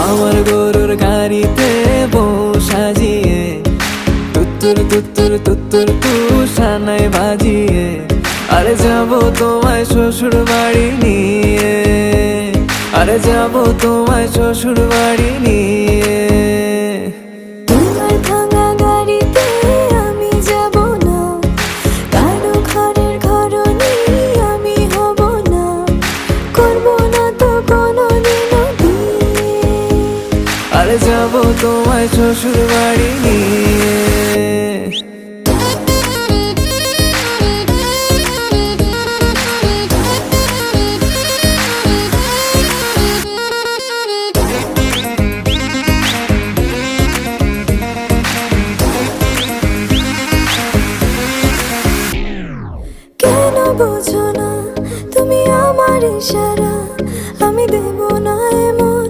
আমার গরুর গাড়িতে বউ সাজিয়ে তুত্তুর তুত্তুর তুত্তুর তুষানায় বাজিয়ে আরে যাবো তোমায় শ্বশুর বাড়ি নিয়ে, আরে যাবো তোমায় শ্বশুর বাড়ি নিয়ে। তোমার ভাঙা গাড়িতে আমি যাব না, কারো ঘরের ঘরনি আমি হব না, করব না তো কোনোদিনও বিয়ে। আরে যাবো তোমায় শ্বশুর বাড়ি নিয়ে।